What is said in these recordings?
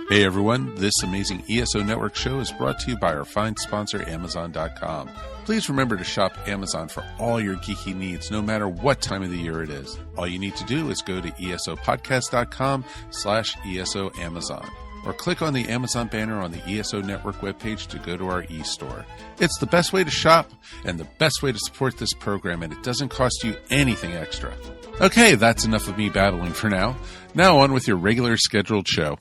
Hey everyone, this amazing ESO Network show is brought to you by our fine sponsor, Amazon.com. Please remember to shop Amazon for all your geeky needs, no matter what time of the year it is. All you need to do is go to esopodcast.com/ESO Amazon, or click on the Amazon banner on the ESO Network webpage to go to our e-store. It's the best way to shop and the best way to support this program, and it doesn't cost you anything extra. Okay, that's enough of me babbling for now. Now on with your regular scheduled show.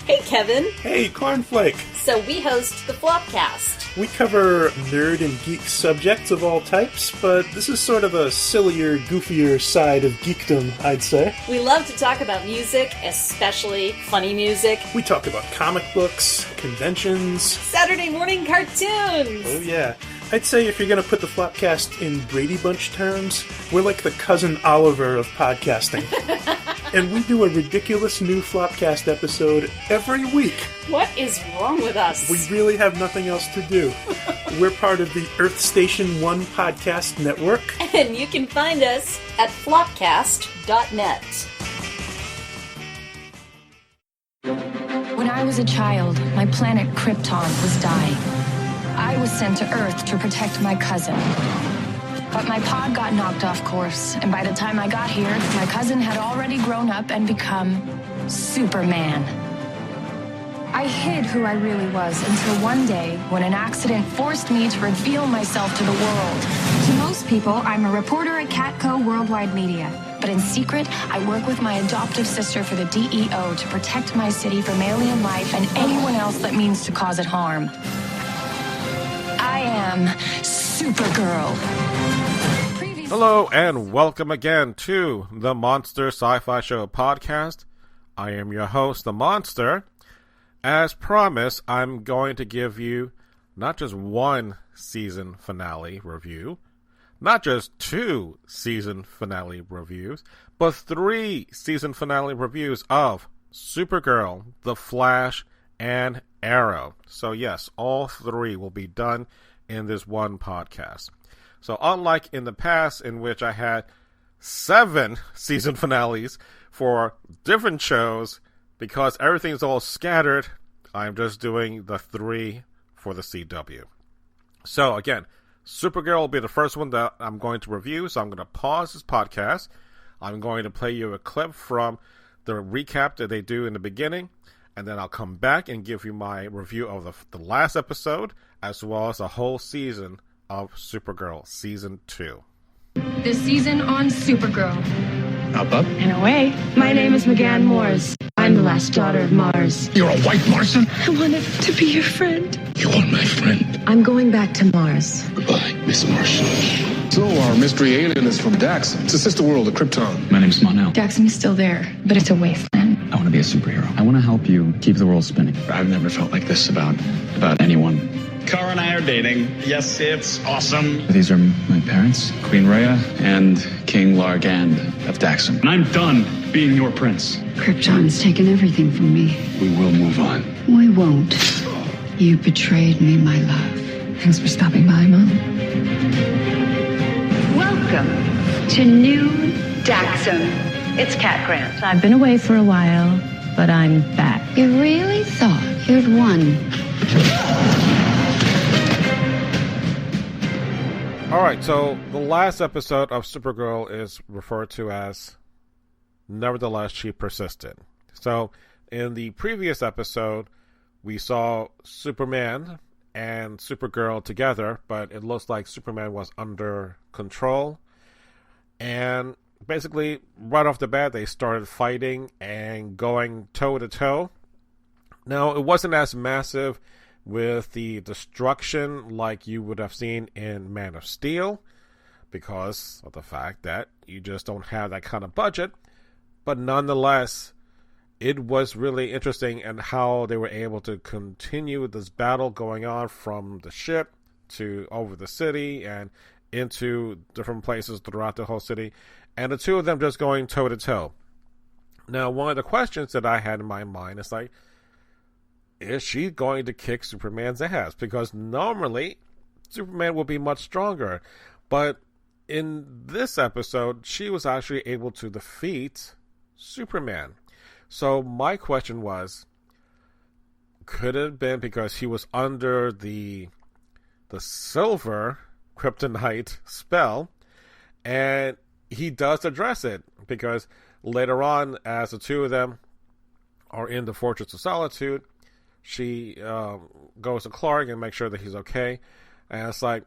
Hey, Kevin. Hey, Cornflake. So we host the Flopcast. We cover nerd and geek subjects of all types, but this is sort of a sillier, goofier side of geekdom, I'd say. We love to talk about music, especially funny music. We talk about comic books, conventions, Saturday morning cartoons. Oh yeah. I'd say if you're going to put the Flopcast in Brady Bunch terms, we're like the cousin Oliver of podcasting. And we do a ridiculous new Flopcast episode every week. What is wrong with us? We really have nothing else to do. We're part of the Earth Station 1 podcast network. And you can find us at flopcast.net. When I was a child, my planet Krypton was dying. I was sent to Earth to protect my cousin. But my pod got knocked off course, and by the time I got here, my cousin had already grown up and become Superman. I hid who I really was until one day when an accident forced me to reveal myself to the world. To most people, I'm a reporter at Catco Worldwide Media. But in secret, I work with my adoptive sister for the DEO to protect my city from alien life and anyone else that means to cause it harm. I am Supergirl. Hello and welcome again to the Monster Sci-Fi Show podcast. I am your host, The Monster. As promised, I'm going to give you not just one season finale review, not just two season finale reviews, but three season finale reviews of Supergirl, The Flash, and Arrow. So yes, all three will be done in this one podcast. So unlike in the past in which I had 7 season finales for different shows, because everything's all scattered, I'm just doing the 3 for the CW. So again, Supergirl will be the first one that I'm going to review, so I'm going to pause this podcast. I'm going to play you a clip from the recap that they do in the beginning, and then I'll come back and give you my review of the last episode, as well as the whole season of Supergirl Season 2. This season on Supergirl. Up, up. In a way, my name is McGann Moores. I'm the last daughter of Mars. You're a white Martian? I wanted to be your friend. You are my friend. I'm going back to Mars. Goodbye, Miss Martian. So our mystery alien is from Daxam. It's a sister world of Krypton. My name's Monel. Daxam is still there, but it's a wasteland. I want to be a superhero. I want to help you keep the world spinning. I've never felt like this about anyone. Cara and I are dating. Yes, it's awesome. These are my parents, Queen Rhea and King Largand of Daxam. And I'm done being your prince. Krypton's taken everything from me. We will move on. We won't. You betrayed me, my love. Thanks for stopping by, Mom. Welcome to New Daxam. It's Cat Grant. I've been away for a while, but I'm back. You really thought you'd won. Alright, so the last episode of Supergirl is referred to as Nevertheless She Persisted. So, in the previous episode, we saw Superman and Supergirl together, but it looks like Superman was under control. And basically, right off the bat, they started fighting and going toe-to-toe. Now, it wasn't as massive with the destruction like you would have seen in Man of Steel, because of the fact that you just don't have that kind of budget. But nonetheless, it was really interesting in how they were able to continue this battle going on from the ship to over the city and into different places throughout the whole city, and the two of them just going toe to toe. Now, one of the questions that I had in my mind is like, is she going to kick Superman's ass? Because normally Superman will be much stronger, but in this episode she was actually able to defeat Superman. So my question was, could it have been because he was under the silver kryptonite spell? And he does address it, because later on, as the two of them are in the Fortress of Solitude, she goes to Clark and makes sure that he's okay. And it's like,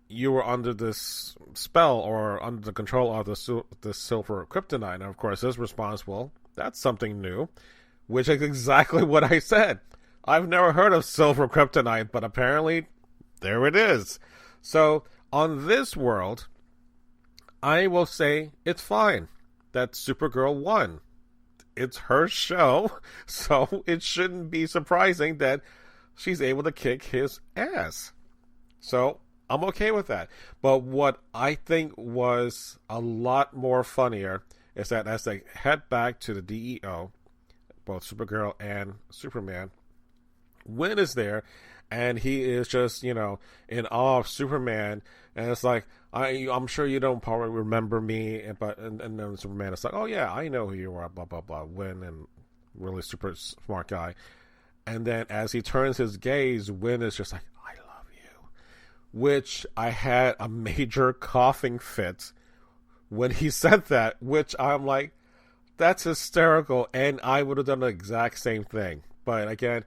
you were under this spell or under the control of the silver kryptonite. And of course, his response, well, that's something new, which is exactly what I said. I've never heard of silver kryptonite, but apparently there it is. So on this world, I will say it's fine that Supergirl won. It's her show, so it shouldn't be surprising that she's able to kick his ass. So I'm okay with that. But what I think was a lot more funnier is that as they head back to the DEO, both Supergirl and Superman, Winn is there, and he is just, in awe of Superman. And it's like, I'm sure you don't probably remember me, but then Superman is like, oh yeah, I know who you are, blah blah blah. Winn, and really super smart guy. And then as he turns his gaze, Winn is just like, I love you, which I had a major coughing fit when he said that, which I'm like, that's hysterical, and I would have done the exact same thing. But again,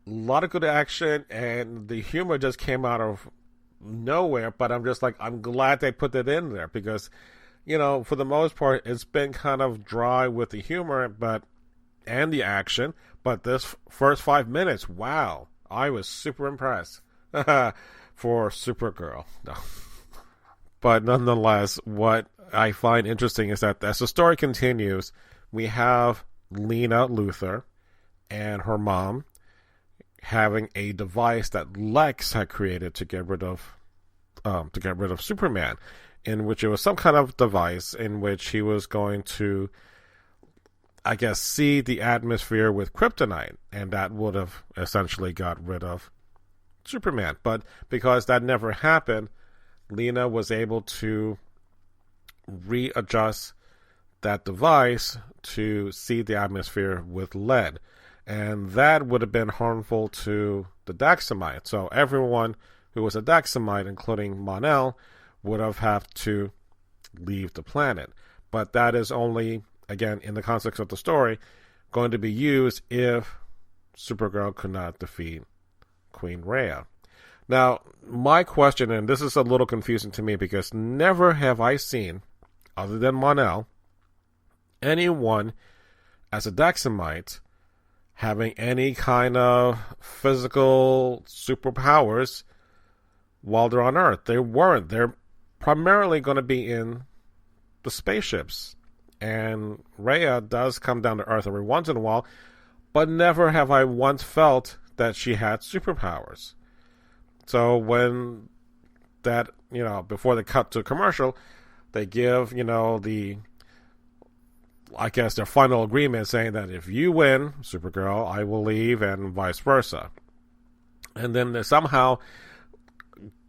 a lot of good action, and the humor just came out of nowhere. But I'm just like, I'm glad they put that in there, because for the most part it's been kind of dry with the humor and the action, but this first 5 minutes, wow, I was super impressed for Supergirl. No. But nonetheless, what I find interesting is that as the story continues, we have Lena Luthor and her mom having a device that Lex had created to get rid of Superman, in which it was some kind of device in which he was going to, I guess, seed the atmosphere with kryptonite, and that would have essentially got rid of Superman. But because that never happened, Lena was able to readjust that device to seed the atmosphere with lead. And that would have been harmful to the Daxamite. So everyone who was a Daxamite, including Mon-El, would have had to leave the planet. But that is only, again, in the context of the story, going to be used if Supergirl could not defeat Queen Rhea. Now, my question, and this is a little confusing to me, because never have I seen, other than Mon-El, anyone as a Daxamite having any kind of physical superpowers while they're on Earth. They weren't. They're primarily going to be in the spaceships. And Rhea does come down to Earth every once in a while, but never have I once felt that she had superpowers. So when that, before they cut to commercial, they give, I guess their final agreement saying that if you win, Supergirl, I will leave, and vice versa. And then they somehow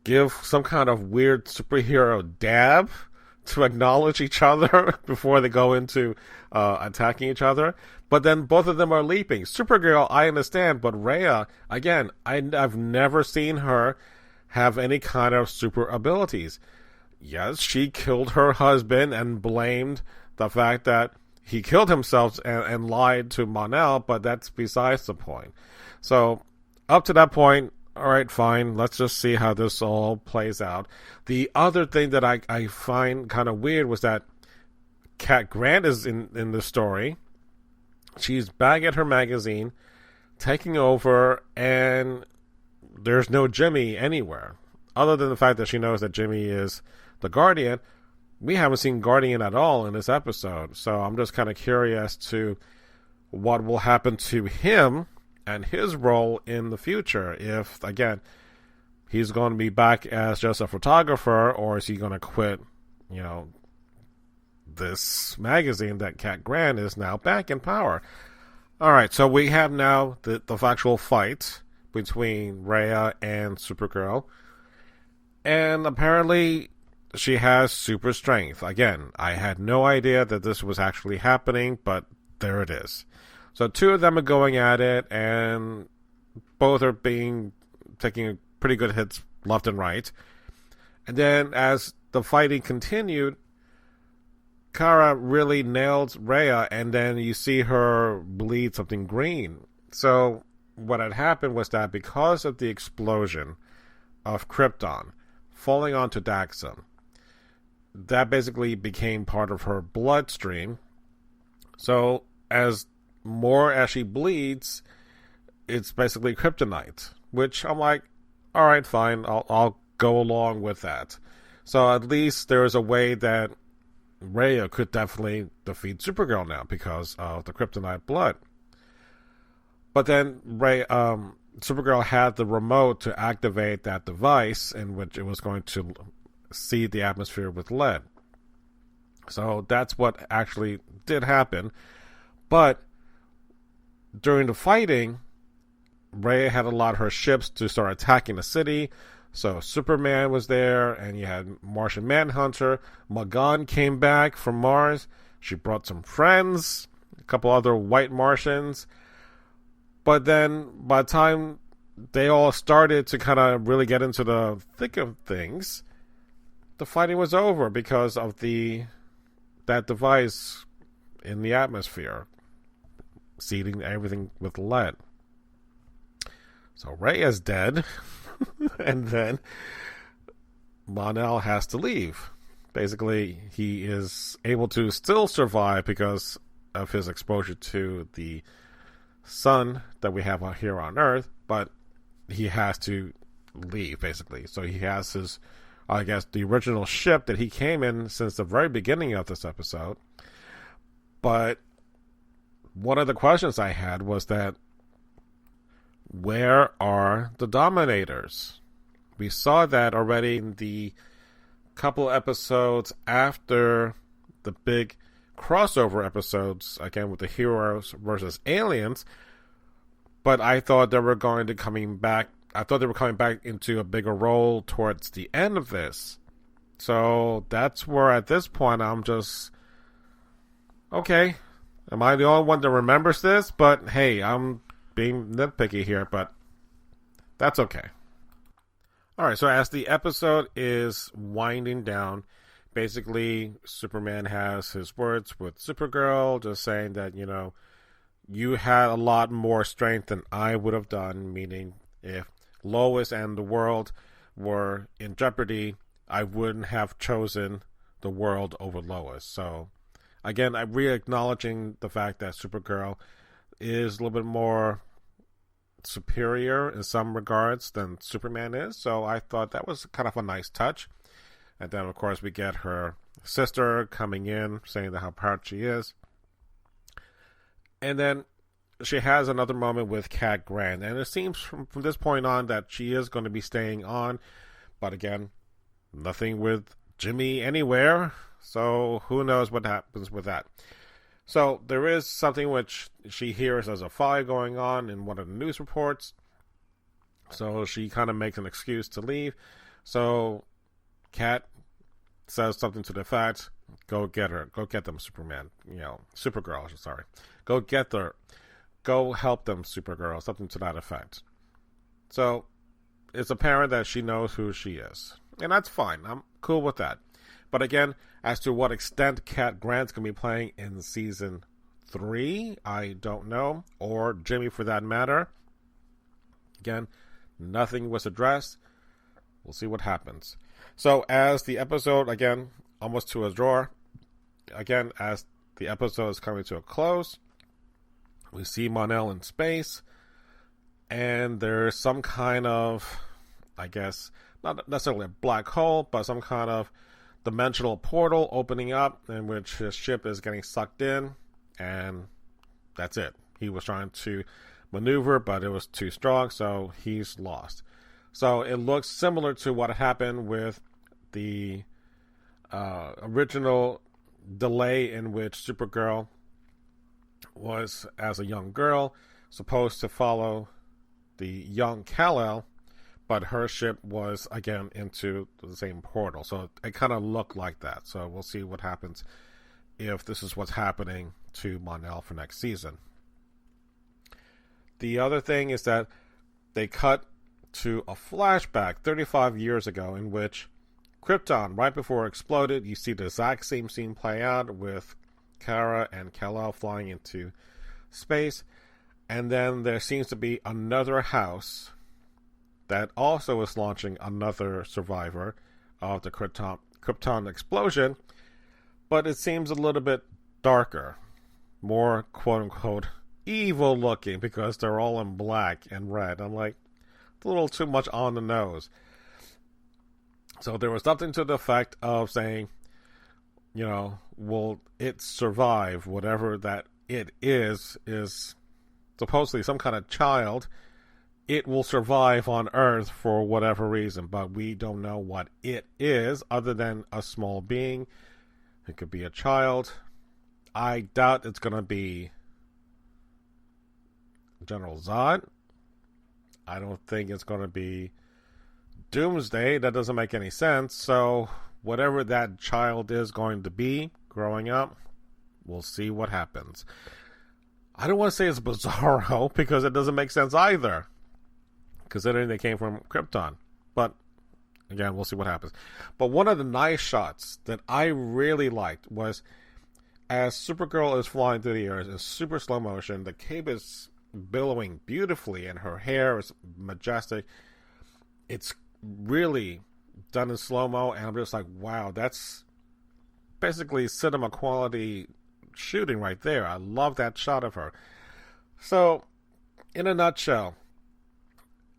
give some kind of weird superhero dab to acknowledge each other before they go into attacking each other. But then both of them are leaping. Supergirl, I understand, but Rhea, again, I've never seen her have any kind of super abilities. Yes, she killed her husband and blamed the fact that he killed himself and lied to Mon-El, but that's besides the point. So, up to that point, all right, fine. Let's just see how this all plays out. The other thing that I find kind of weird was that Cat Grant is in the story. She's back at her magazine, taking over, and there's no Jimmy anywhere. Other than the fact that she knows that Jimmy is the Guardian, we haven't seen Guardian at all in this episode. So I'm just kind of curious to what will happen to him and his role in the future. If, again, he's going to be back as just a photographer, or is he going to quit, this magazine that Cat Grant is now back in power. All right, so we have now the actual fight between Rhea and Supergirl. And apparently she has super strength. Again, I had no idea that this was actually happening, but there it is. So two of them are going at it, and both are taking pretty good hits left and right. And then as the fighting continued, Kara really nails Rhea, and then you see her bleed something green. So what had happened was that because of the explosion of Krypton falling onto Daxam, that basically became part of her bloodstream. So as she bleeds, it's basically kryptonite, which I'm like, all right, fine, I'll go along with that. So at least there's a way that Rhea could definitely defeat Supergirl now because of the kryptonite blood. But then Supergirl had the remote to activate that device in which it was going to seed the atmosphere with lead. So that's what actually did happen. But during the fighting, Rhea had allowed her ships to start attacking the city. So Superman was there, and you had Martian Manhunter. Magan came back from Mars. She brought some friends, a couple other white Martians. But then by the time they all started to kind of really get into the thick of things, the fighting was over because of that device in the atmosphere, seeding everything with lead. So Rhea's dead, and then Mon-El has to leave. Basically, he is able to still survive because of his exposure to the sun that we have here on Earth, but he has to leave, basically. So he has his, I guess, the original ship that he came in since the very beginning of this episode. But one of the questions I had was that, where are the Dominators? We saw that already in the couple episodes after the big crossover episodes, again with the heroes versus aliens. But I thought they were coming back into a bigger role towards the end of this. So that's where at this point I'm just, okay, am I the only one that remembers this? But hey, I'm being nitpicky here, but that's okay. Alright, so as the episode is winding down, basically Superman has his words with Supergirl, just saying that, you had a lot more strength than I would have done, meaning if Lois and the world were in jeopardy, I wouldn't have chosen the world over Lois. So, again, I'm re-acknowledging the fact that Supergirl is a little bit more superior in some regards than Superman is. So I thought that was kind of a nice touch. And then, of course, we get her sister coming in, saying that how proud she is. And then she has another moment with Cat Grant. And it seems from this point on that she is going to be staying on. But again, nothing with Jimmy anywhere. So who knows what happens with that. So there is something which she hears as a fire going on in one of the news reports. So she kind of makes an excuse to leave. So Cat says something to the effect, go get her. Go get them, Superman. Supergirl, sorry. Go get her. Go help them, Supergirl. Something to that effect. So it's apparent that she knows who she is. And that's fine. I'm cool with that. But again, as to what extent Cat Grant's going to be playing in Season 3, I don't know. Or Jimmy, for that matter. Again, nothing was addressed. We'll see what happens. So as the episode, again, almost to a draw. Again, as the episode is coming to a close, we see Mon-El in space. And there's some kind of, I guess, not necessarily a black hole, but some kind of dimensional portal opening up in which his ship is getting sucked in, and that's it. He was trying to maneuver, but it was too strong, so he's lost. So it looks similar to what happened with the original delay in which Supergirl was, as a young girl, supposed to follow the young Kal-El, but her ship was, again, into the same portal. So it kind of looked like that. So we'll see what happens if this is what's happening to Mon-El for next season. the other thing is that they cut to a flashback 35 years ago in which Krypton, right before it exploded, you see the exact same scene play out with Kara and Kal-El flying into space. And then there seems to be another house that also is launching another survivor of the Krypton explosion. But it seems a little bit darker, more quote-unquote evil looking, because they're all in black and red. I'm like, a little too much on the nose. So there was something to the effect of saying, you know, will it survive? Whatever that it is supposedly some kind of child. It will survive on Earth for whatever reason, but we don't know what it is other than a small being. It could be a child. I doubt it's going to be General Zod. I don't think it's going to be Doomsday. That doesn't make any sense. So whatever that child is going to be growing up, we'll see what happens. I don't want to say it's Bizarro because it doesn't make sense either, considering they came from Krypton. But again, we'll see what happens. But one of the nice shots that I really liked was as Supergirl is flying through the air in super slow motion. The cape is billowing beautifully and her hair is majestic. It's really done in slow-mo, and I'm just like, wow, that's basically cinema quality shooting right there. I love that shot of her. So, in a nutshell,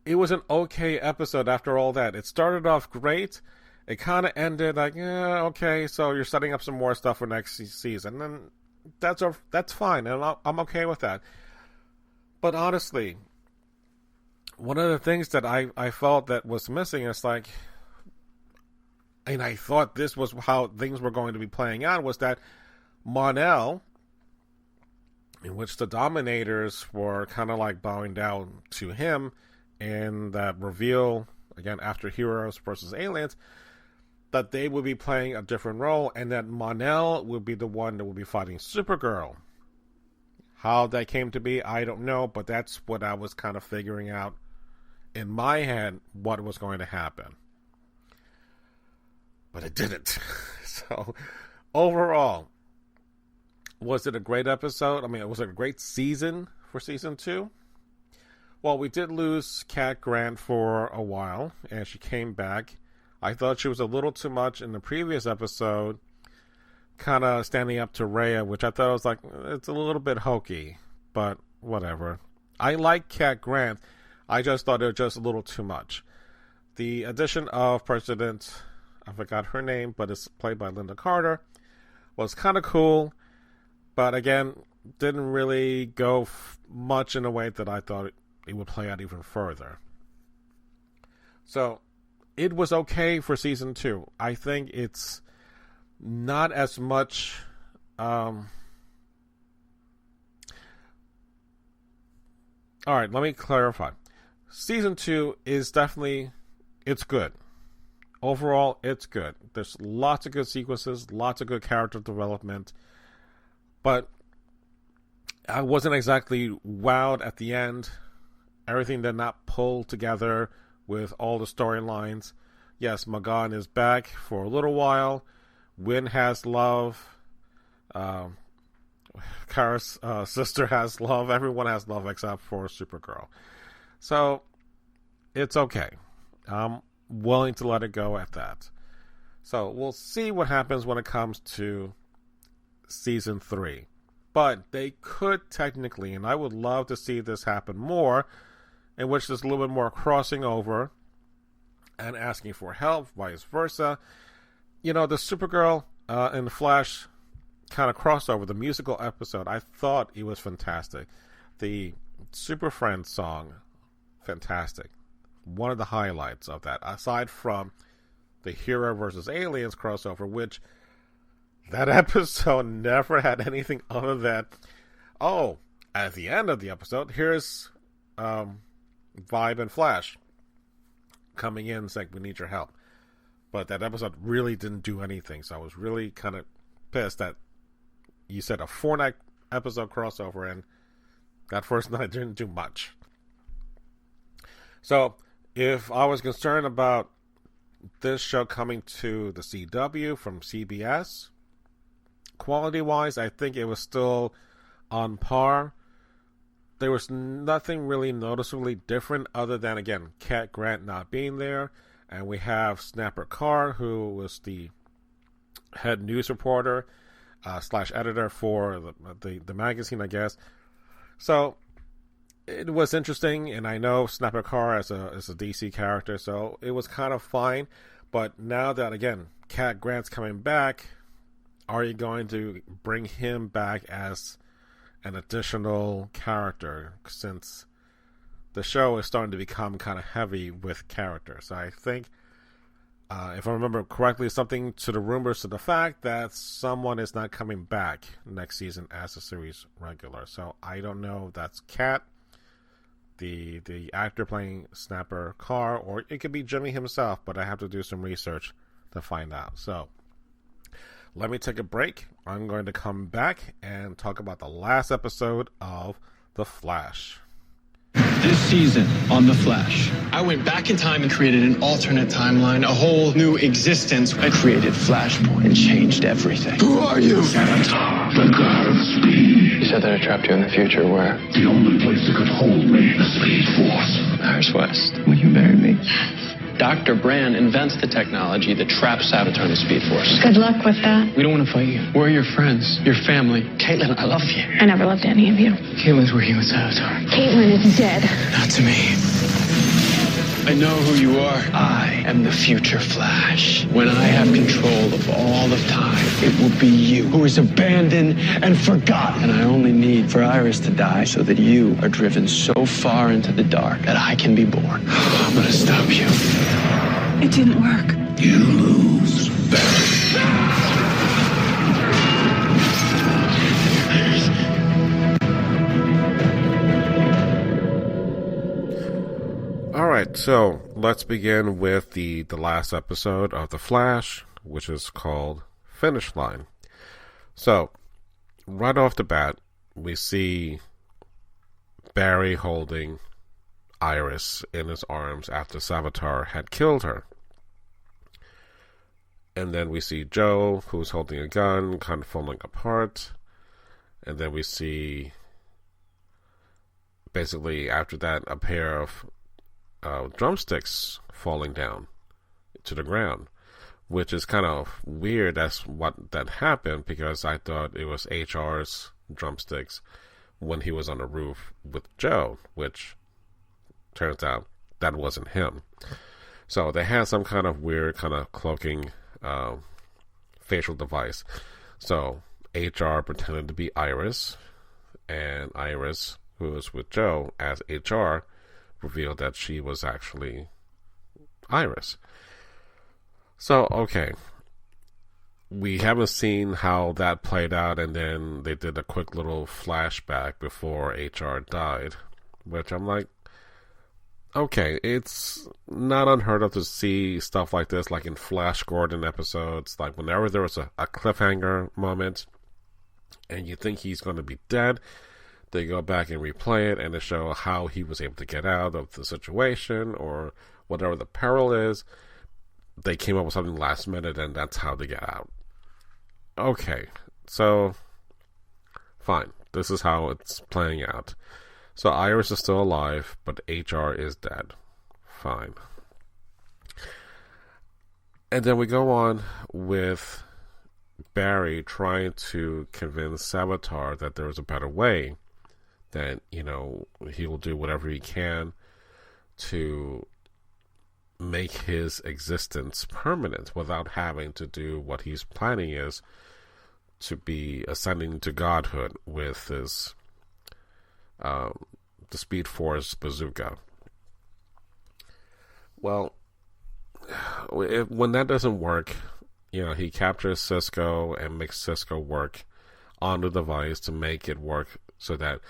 it was an okay episode after all that. It started off great. It kind of ended like, yeah, okay, so you're setting up some more stuff for next season. And that's fine, and I'm okay with that. But honestly, one of the things that I felt that was missing is like, and I thought this was how things were going to be playing out, was that Mon-El, in which the Dominators were kind of like bowing down to him, and that reveal, again, after Heroes versus Aliens, that they would be playing a different role, and that Mon-El would be the one that would be fighting Supergirl. How that came to be, I don't know, but that's what I was kind of figuring out in my head what was going to happen. But it didn't. So, overall, was it a great episode? I mean, was it a great season for season 2? Well, we did lose Cat Grant for a while, and she came back. I thought she was a little too much in the previous episode, kind of standing up to Rhea, which I thought was like, it's a little bit hokey, but whatever. I like Cat Grant. I just thought it was just a little too much. The addition of President, I forgot her name, but it's played by Linda Carter, was kind of cool, but again, didn't really go much in a way that I thought it would play out even further. So, it was okay for season 2. I think it's not as much alright, let me clarify. Season 2 is definitely, it's good. Overall, it's good. There's lots of good sequences, lots of good character development, but I wasn't exactly wowed at the end. Everything did not pull together with all the storylines. Yes, Magan is back for a little while. Wynn has love. Kara's sister has love. Everyone has love except for Supergirl. So, it's okay. I'm willing to let it go at that. So, we'll see what happens when it comes to season 3. But they could technically, and I would love to see this happen more, in which there's a little bit more crossing over and asking for help, vice versa. You know, the Supergirl and the Flash kind of crossover, the musical episode, I thought it was fantastic. The Super Friends song, fantastic. One of the highlights of that, aside from the Hero versus Aliens crossover, which that episode never had anything other than, oh, at the end of the episode, here's Vibe and Flash coming in saying, we need your help. But that episode really didn't do anything, so I was really kind of pissed that you said a 4-night episode crossover and That first night didn't do much. So, if I was concerned about this show coming to the CW from CBS, quality-wise, I think it was still on par. There was nothing really noticeably different other than, again, Cat Grant not being there. And we have Snapper Carr, who was the head news reporter / editor for the magazine, I guess. So it was interesting, and I know Snapper Carr as a DC character, so it was kind of fine. But now that, again, Cat Grant's coming back, are you going to bring him back as an additional character, since the show is starting to become kind of heavy with characters? I think, if I remember correctly, something to the rumors to the fact that someone is not coming back next season as a series regular. So I don't know if that's Cat, the actor playing Snapper Carr, or it could be Jimmy himself, but I have to do some research to find out. So let me take a break. I'm going to come back and talk about the last episode of The Flash. This season on The Flash, I went back in time and created an alternate timeline, a whole new existence. I created Flashpoint and changed everything. Who are you? Avatar, the god of speed. You said that I trapped you in the future. Where? The only place that could hold me, the Speed Force. Paris West. Will you marry me? Dr. Brand invents the technology that traps Avatar in the Speed Force. Good luck with that. We don't want to fight you. We're your friends, your family. Caitlin, I love you. I never loved any of you. Caitlin's where he was Avatar. Caitlin is dead. Not to me. I know who you are. I am the future Flash. When I have control of all of time, it will be you who is abandoned and forgotten. And I only need for Iris to die so that you are driven so far into the dark that I can be born. I'm gonna stop you. It didn't work. You lose, Barry. Alright, so let's begin with the last episode of The Flash, which is called Finish Line. So, right off the bat, we see Barry holding Iris in his arms after Savitar had killed her. And then we see Joe, who's holding a gun, kind of falling apart. And then we see, basically, after that, a pair of drumsticks falling down to the ground, which is kind of weird as what that happened, because I thought it was HR's drumsticks when he was on the roof with Joe, which turns out that wasn't him. So they had some kind of weird kind of cloaking facial device. So HR pretended to be Iris, and Iris, who was with Joe as HR, revealed that she was actually Iris. So, okay. We haven't seen how that played out, and then they did a quick little flashback before HR died, which I'm like, okay, it's not unheard of to see stuff like this, like in Flash Gordon episodes, like whenever there was a cliffhanger moment, and you think he's going to be dead, they go back and replay it, and they show how he was able to get out of the situation, or whatever the peril is. They came up with something last minute, and that's how they get out. Okay, so, fine. This is how it's playing out. So Iris is still alive, but HR is dead. Fine. And then we go on with Barry trying to convince Savitar that there is a better way, that, you know, he will do whatever he can to make his existence permanent without having to do what he's planning is to be ascending to godhood with his the Speed Force bazooka. Well, when that doesn't work, you know, he captures Cisco and makes Cisco work on the device to make it work so that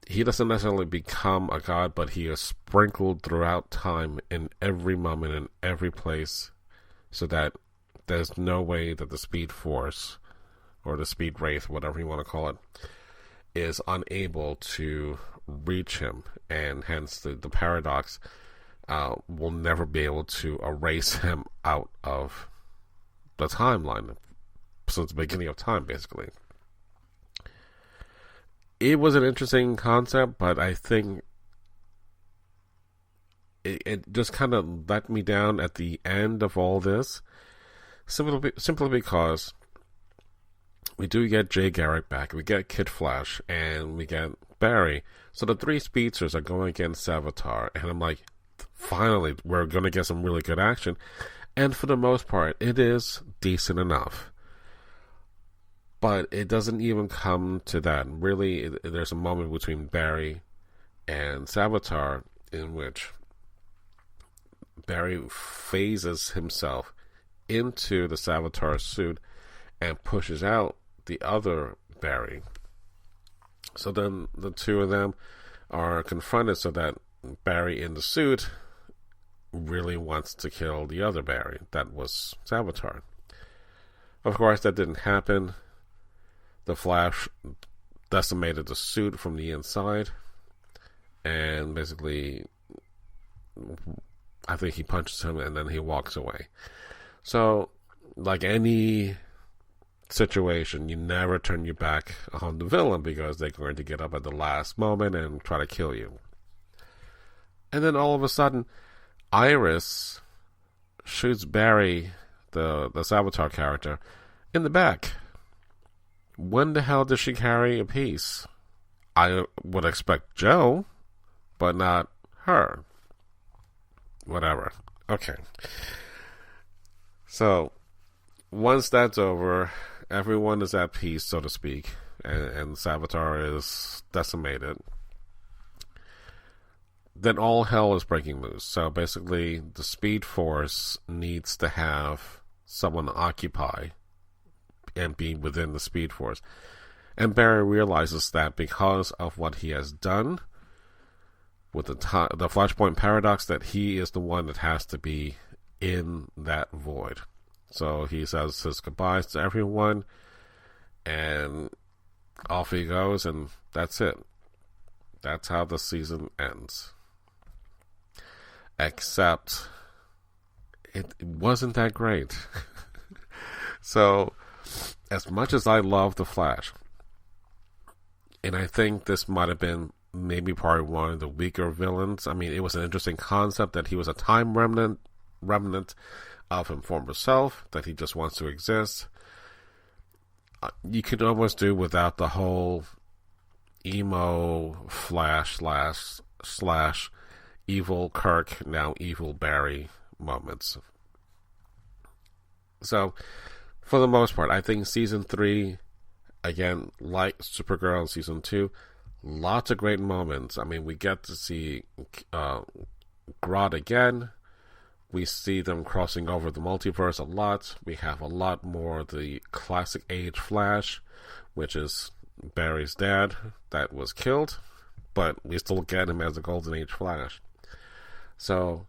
he doesn't necessarily become a god, but he is sprinkled throughout time in every moment, in every place, so that there's no way that the Speed Force, or the Speed Wraith, whatever you want to call it, is unable to reach him, and hence the paradox will never be able to erase him out of the timeline since the beginning of time, basically. It was an interesting concept, but I think it just kind of let me down at the end of all this, simply because we do get Jay Garrick back, we get Kid Flash, and we get Barry. So the three speedsters are going against Savitar, and I'm like, finally, we're going to get some really good action. And for the most part, it is decent enough. But it doesn't even come to that. Really, there's a moment between Barry and Savitar in which Barry phases himself into the Savitar suit and pushes out the other Barry. So then the two of them are confronted, so that Barry in the suit really wants to kill the other Barry. That was Savitar. Of course, that didn't happen. The Flash decimated the suit from the inside, and basically, I think he punches him and then he walks away. So, like any situation, you never turn your back on the villain because they're going to get up at the last moment and try to kill you. And then all of a sudden, Iris shoots Barry, the Savitar character, in the back. When the hell does she carry a piece? I would expect Joe, but not her. Whatever. Okay. So, once that's over, everyone is at peace, so to speak, and Savitar is decimated. Then all hell is breaking loose. So basically, the Speed Force needs to have someone occupy and be within the Speed Force. And Barry realizes that because of what he has done with the Flashpoint Paradox, that he is the one that has to be in that void. So he says his goodbyes to everyone, and off he goes, and that's it. That's how the season ends. Except, it wasn't that great. So, as much as I love The Flash, and I think this might have been maybe probably one of the weaker villains. I mean, it was an interesting concept that he was a time remnant of his former self, that he just wants to exist. You could almost do without the whole emo Flash slash evil Kirk, now evil Barry moments. So, for the most part, I think Season 3, again, like Supergirl in Season 2, lots of great moments. I mean, we get to see Grodd again. We see them crossing over the multiverse a lot. We have a lot more of the classic age Flash, which is Barry's dad that was killed, but we still get him as a Golden Age Flash. So,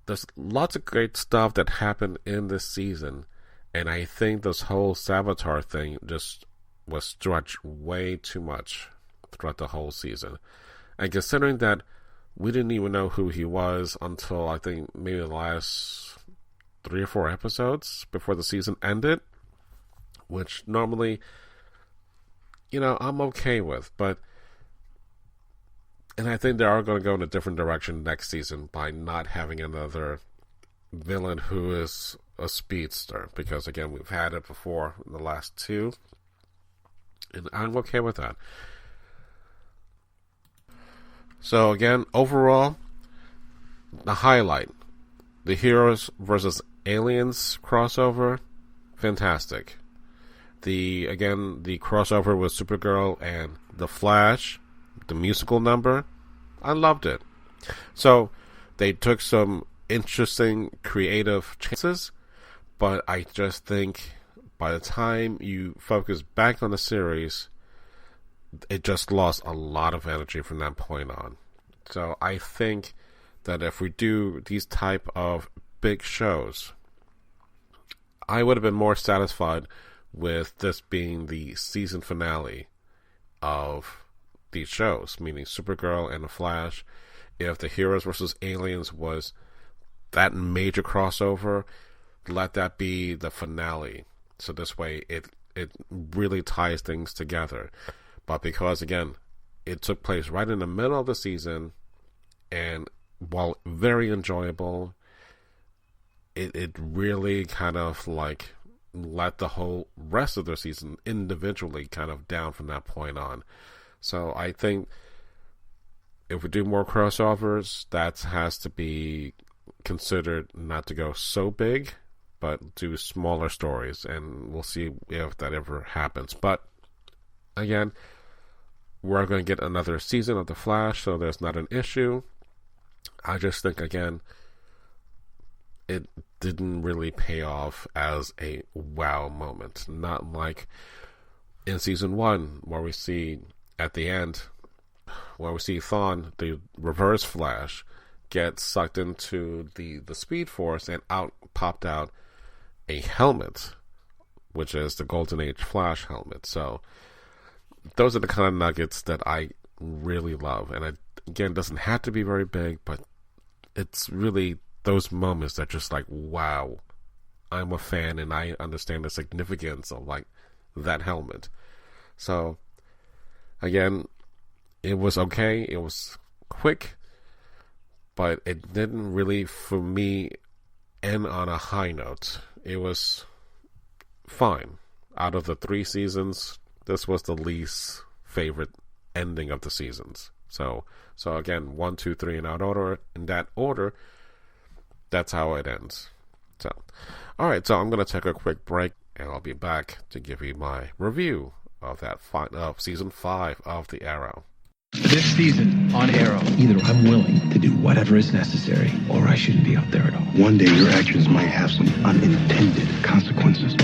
there's lots of great stuff that happened in this season, and I think this whole Savitar thing just was stretched way too much throughout the whole season. And considering that we didn't even know who he was until I think maybe the last 3 or 4 episodes before the season ended, which normally, I'm okay with, but and I think they are going to go in a different direction next season by not having another villain who is a speedster, because again, we've had it before in the last 2, and I'm okay with that. So again, overall, the highlight, the Heroes versus Aliens crossover, fantastic. The crossover with Supergirl and The Flash, the musical number, I loved it. So they took some interesting creative chances, but I just think by the time you focus back on the series, it just lost a lot of energy from that point on. So I think that if we do these type of big shows, I would have been more satisfied with this being the season finale of these shows, meaning Supergirl and The Flash. If the Heroes versus Aliens was that major crossover, let that be the finale. So this way it really ties things together. But because, again, it took place right in the middle of the season, and while very enjoyable, it really kind of like let the whole rest of the season individually kind of down from that point on. So I think if we do more crossovers, that has to be considered not to go so big, but do smaller stories, and we'll see if that ever happens. But again, we're going to get another season of The Flash, so there's not an issue. I just think, again, it didn't really pay off as a wow moment. Not like in season 1, where we see at the end, where we see Thawne, the Reverse Flash, get sucked into the Speed Force, and popped out a helmet, which is the Golden Age Flash helmet. So those are the kind of nuggets that I really love. And it, again, doesn't have to be very big, but it's really those moments that just like, wow, I'm a fan and I understand the significance of like that helmet. So again, it was okay. It was quick, but it didn't really, for me, end on a high note. It was fine. Out of the 3 seasons, this was the least favorite ending of the seasons. So again, 1, 2, 3 in that order, that's how it ends. So, all right. So I'm going to take a quick break, and I'll be back to give you my review of season 5 of The Arrow. This season on Arrow, either I'm willing to do whatever is necessary, or I shouldn't be up there at all. One day your actions might have some unintended consequences.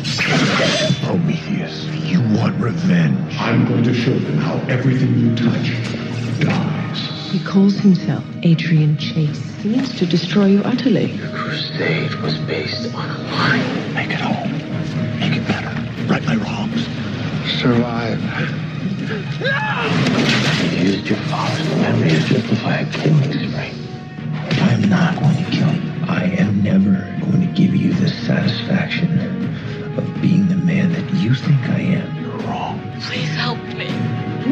Prometheus, you want revenge. I'm going to show them how everything you touch dies. He calls himself Adrian Chase. He needs to destroy you utterly. The crusade was based on a lie. Make it whole. Make it better. Right my wrongs. Survive. You used your father's memory to justify a killing spree. I am not going to kill you. I am never going to give you the satisfaction of being the man that you think I am. You're wrong. Please help me.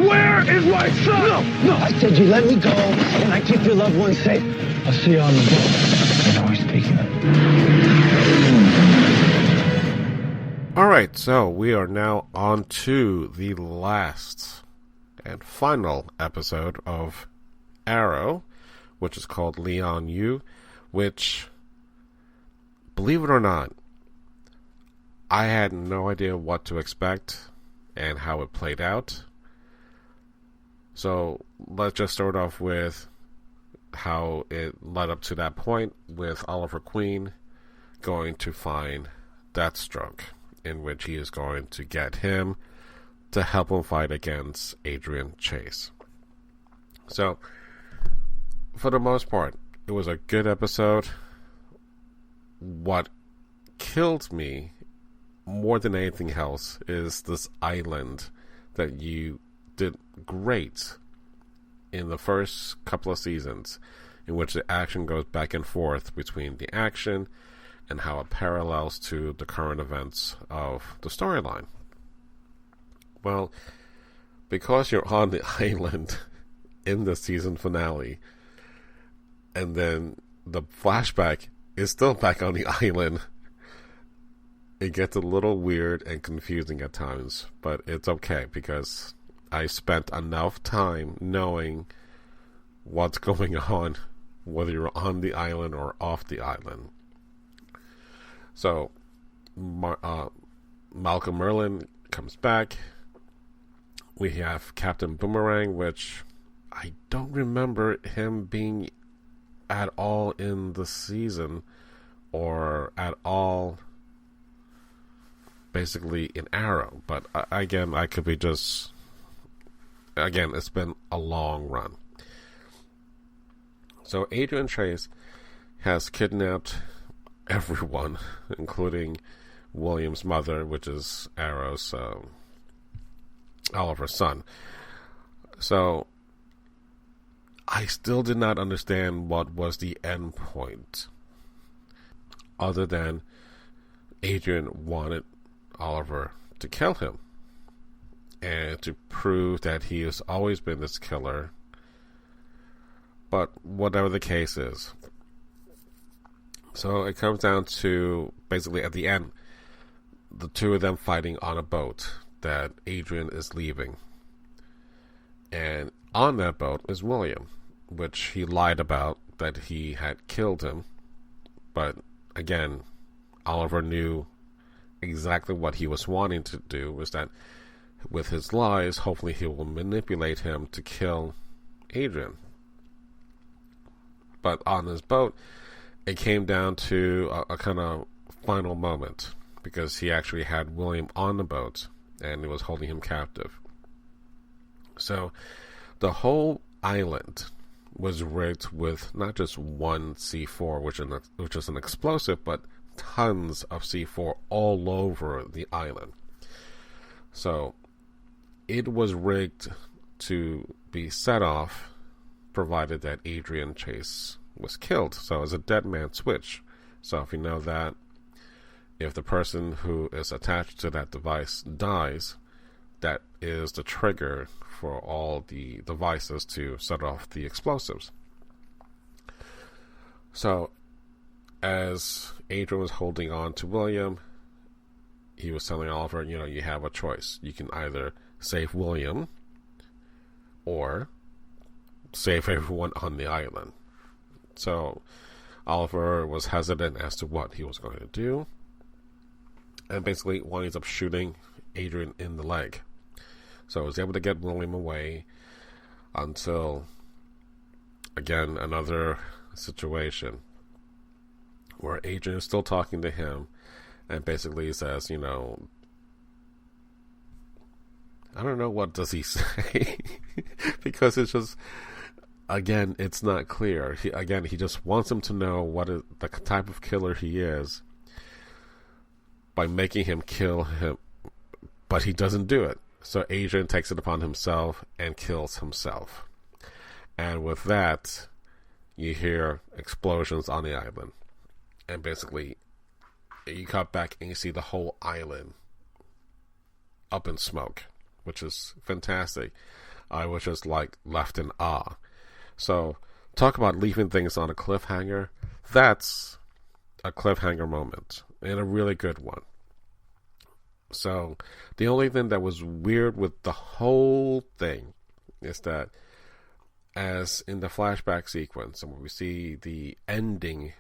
Where is my son? No, I said you let me go, and I keep your loved one safe. I'll see you on the boat. I know he's speaking of. Alright, so we are now on to the last and final episode of Arrow, which is called Leon Yu, which, believe it or not, I had no idea what to expect and how it played out. So let's just start off with how it led up to that point, with Oliver Queen going to find Deathstroke, in which he is going to get him to help him fight against Adrian Chase. So, for the most part, it was a good episode. What killed me more than anything else is this island that you did great in the first couple of seasons, in which the action goes back and forth between the action and how it parallels to the current events of the storyline. Well, because you're on the island in the season finale, and then the flashback is still back on the island, it gets a little weird and confusing at times, but it's okay because I spent enough time knowing what's going on, whether you're on the island or off the island. So, Malcolm Merlyn comes back. We have Captain Boomerang, which I don't remember him being at all in the season, or at all basically in Arrow. But again, I could be just... Again, it's been a long run. So Adrian Chase has kidnapped everyone, including William's mother, which is Arrow's Oliver's son. So, I still did not understand what was the end point, other than Adrian wanted Oliver to kill him, and to prove that he has always been this killer. But whatever the case is. So it comes down to, basically at the end, the two of them fighting on a boat that Adrian is leaving. And on that boat is William, which he lied about that he had killed him. But again, Oliver knew exactly what he was wanting to do, was that with his lies, hopefully he will manipulate him to kill Adrian. But on this boat, it came down to a kind of final moment, because he actually had William on the boat and it was holding him captive. So the whole island was rigged with not just one C4, which is an explosive, but tons of C4 all over the island. So it was rigged to be set off, provided that Adrian Chase was killed. So it's a dead man switch. So if you know that, if the person who is attached to that device dies, that is the trigger for all the devices to set off the explosives. So as Adrian was holding on to William, he was telling Oliver, you have a choice. You can either save William or save everyone on the island. So Oliver was hesitant as to what he was going to do, and basically winds up shooting Adrian in the leg. So he was able to get William away until, again, another situation where Adrian is still talking to him and basically says, I don't know, what does he say? Because it's just, again, it's not clear. He just wants him to know what is the type of killer he is by making him kill him, but he doesn't do it. So Adrian takes it upon himself and kills himself. And with that, you hear explosions on the island. And basically, you cut back and you see the whole island up in smoke, which is fantastic. I was just left in awe. So, talk about leaving things on a cliffhanger. That's a cliffhanger moment, and a really good one. So, the only thing that was weird with the whole thing is that, as in the flashback sequence, and when we see the ending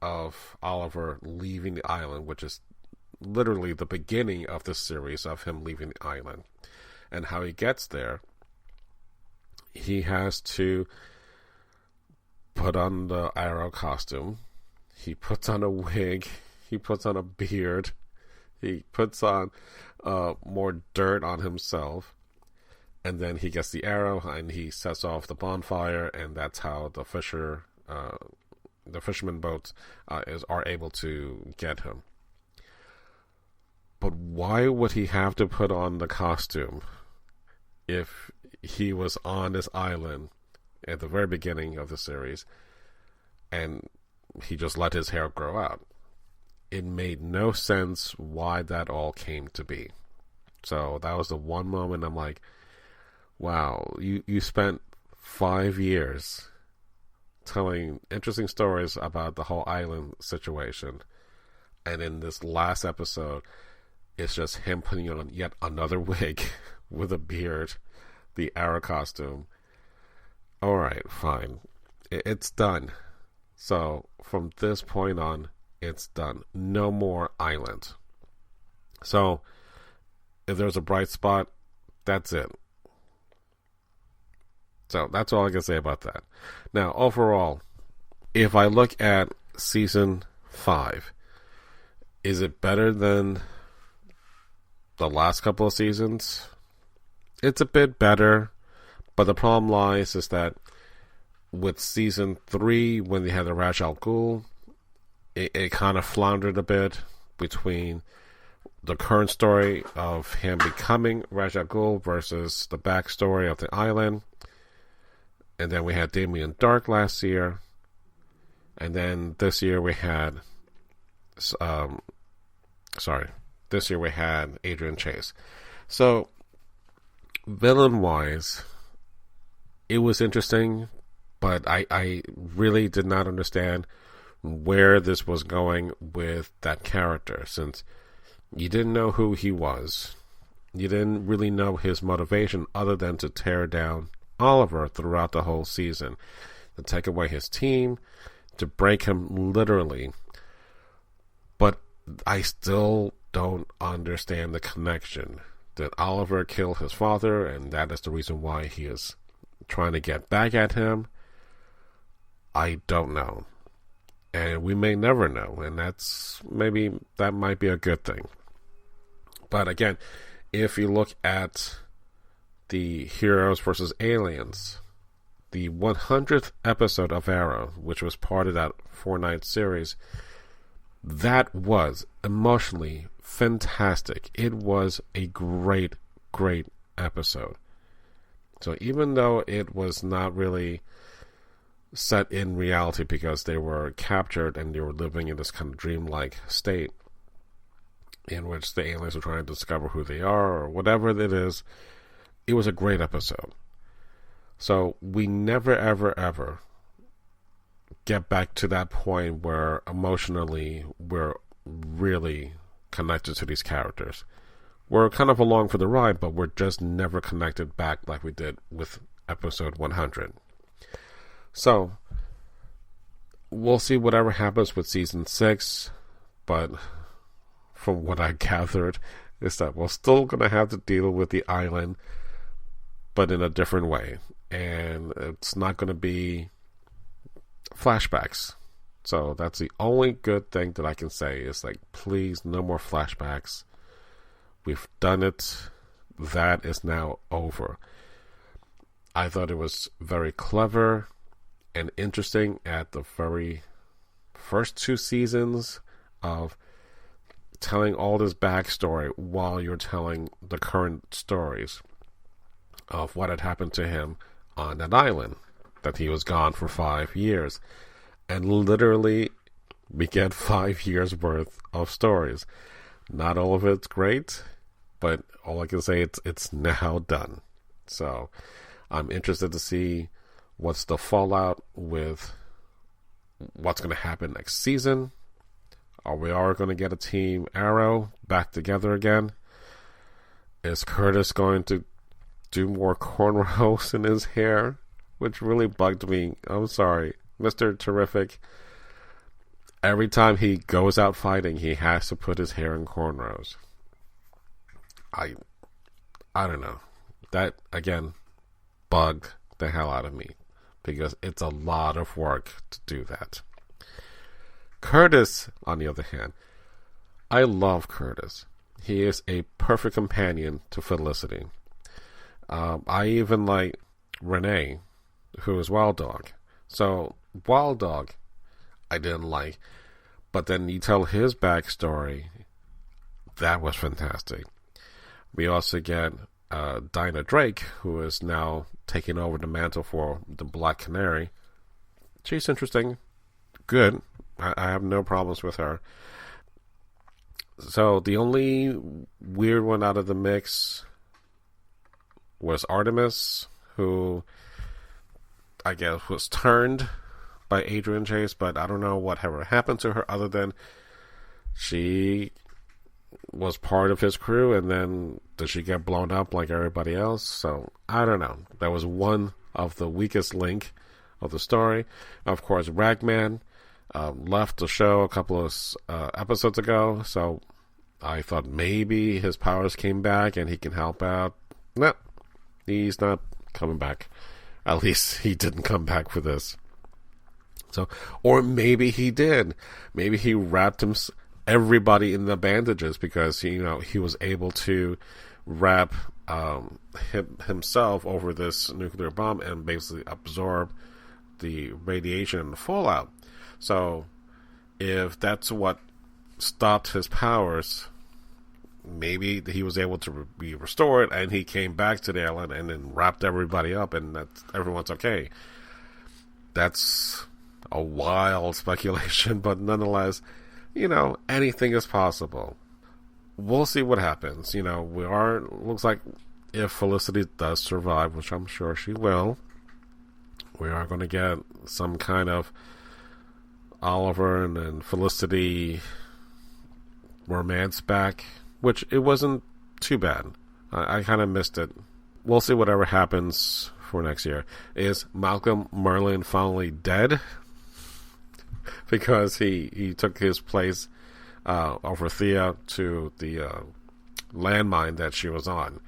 of Oliver leaving the island, which is literally the beginning of the series of him leaving the island, and how he gets there, he has to put on the Arrow costume, he puts on a wig, he puts on a beard, he puts on more dirt on himself, and then he gets the arrow and he sets off the bonfire, and that's how the fisherman boats are able to get him. But why would he have to put on the costume if he was on this island at the very beginning of the series and he just let his hair grow out? It made no sense why that all came to be. So that was the one moment I'm like, wow, you spent 5 years telling interesting stories about the whole island situation, and in this last episode, it's just him putting on yet another wig with a beard, the Arrow costume. Alright, fine. It's done. So, from this point on, it's done. No more island. So, if there's a bright spot, that's it. So, that's all I can say about that. Now, overall, if I look at Season 5, is it better than the last couple of seasons? It's a bit better, but the problem lies is that with Season 3, when they had the Ra's al Ghul, it kind of floundered a bit between the current story of him becoming Ra's al Ghul versus the backstory of the island. And then we had Damien Dark last year. And then this year we had... this year we had Adrian Chase. So, villain-wise, it was interesting, but I really did not understand where this was going with that character, since you didn't know who he was. You didn't really know his motivation other than to tear down Oliver throughout the whole season, to take away his team, to break him literally. But I still don't understand the connection. Did Oliver kill his father, and that is the reason why he is trying to get back at him? I don't know. And we may never know, and that might be a good thing. But again, if you look at the Heroes versus Aliens, the 100th episode of Arrow, which was part of that 4-night series, that was emotionally fantastic. It was a great, great episode. So even though it was not really set in reality because they were captured and they were living in this kind of dreamlike state in which the aliens were trying to discover who they are or whatever it is, it was a great episode. So we never, ever, ever get back to that point where emotionally we're really connected to these characters. We're kind of along for the ride, but we're just never connected back like we did with episode 100. So, we'll see whatever happens with season 6, but from what I gathered is that we're still going to have to deal with the island, but in a different way. And it's not going to be flashbacks. So that's the only good thing that I can say is, like, please, no more flashbacks. We've done it. That is now over. I thought it was very clever and interesting at the very first 2 seasons of telling all this backstory while you're telling the current stories of what had happened to him on that island, that he was gone for 5 years. And literally, we get 5 years worth of stories. Not all of it's great, but all I can say, it's now done. So, I'm interested to see what's the fallout with what's going to happen next season. Are we all going to get a Team Arrow back together again? Is Curtis going to do more cornrows in his hair? Which really bugged me. I'm sorry. Mr. Terrific, every time he goes out fighting, he has to put his hair in cornrows. I don't know. That, again, bugged the hell out of me, because it's a lot of work to do that. Curtis, on the other hand, I love Curtis. He is a perfect companion to Felicity. I even like Renee, who is Wild Dog. So, Wild Dog, I didn't like. But then you tell his backstory. That was fantastic. We also get Dinah Drake, who is now taking over the mantle for the Black Canary. She's interesting. Good. I have no problems with her. So, the only weird one out of the mix was Artemis, who I guess was turned by Adrian Chase, but I don't know whatever happened to her other than she was part of his crew, and then did she get blown up like everybody else? So I don't know. That was one of the weakest link of the story. Of course, Ragman left the show a couple of episodes ago, so I thought maybe his powers came back and he can help out. No, he's not coming back. At least he didn't come back for this. So, or maybe he did. Maybe he wrapped everybody in the bandages because he was able to wrap himself over this nuclear bomb and basically absorb the radiation and the fallout. So, if that's what stopped his powers, maybe he was able to be restored and he came back to the island and then wrapped everybody up and that everyone's okay. That's a wild speculation, but nonetheless, anything is possible. We'll see what happens. Looks like if Felicity does survive, which I'm sure she will, we are going to get some kind of Oliver and then Felicity romance back, which it wasn't too bad. I kind of missed it. We'll see whatever happens for next year. Is Malcolm Merlyn finally dead? Because he took his place over Thea to the landmine that she was on.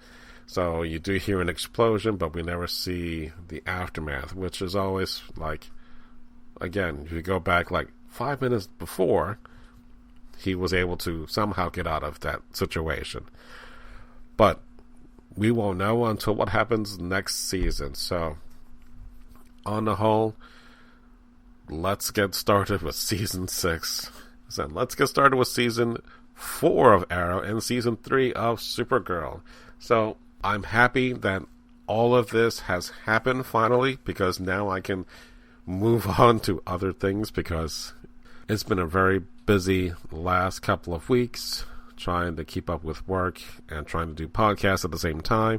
So you do hear an explosion, but we never see the aftermath, which is always like, again, if you go back like 5 minutes before, he was able to somehow get out of that situation. But we won't know until what happens next season. So, on the whole, let's get started with season 6. So let's get started with season 4 of Arrow and season 3 of Supergirl. So I'm happy that all of this has happened finally, because now I can move on to other things, because it's been a very busy last couple of weeks trying to keep up with work and trying to do podcasts at the same time.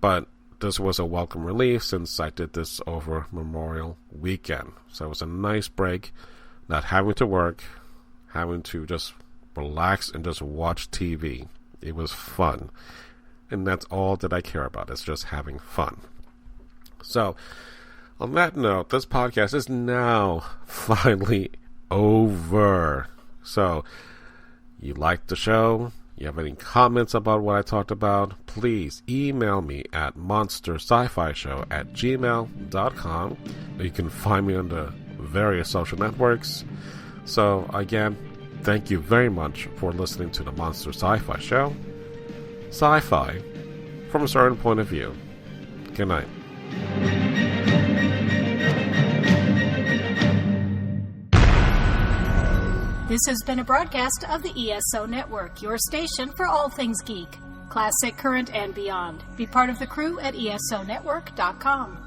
But this was a welcome relief since I did this over Memorial Weekend. So it was a nice break, not having to work, having to just relax and just watch TV. It was fun. And that's all that I care about, is just having fun. So, on that note, this podcast is now finally over. So, you liked the show? You have any comments about what I talked about? Please email me at monsterscifishow@gmail.com. You can find me on the various social networks. So, again, thank you very much for listening to the Monster Sci-Fi Show. Sci-fi from a certain point of view. Good night. This has been a broadcast of the ESO Network, your station for all things geek, classic, current, and beyond. Be part of the crew at ESONetwork.com.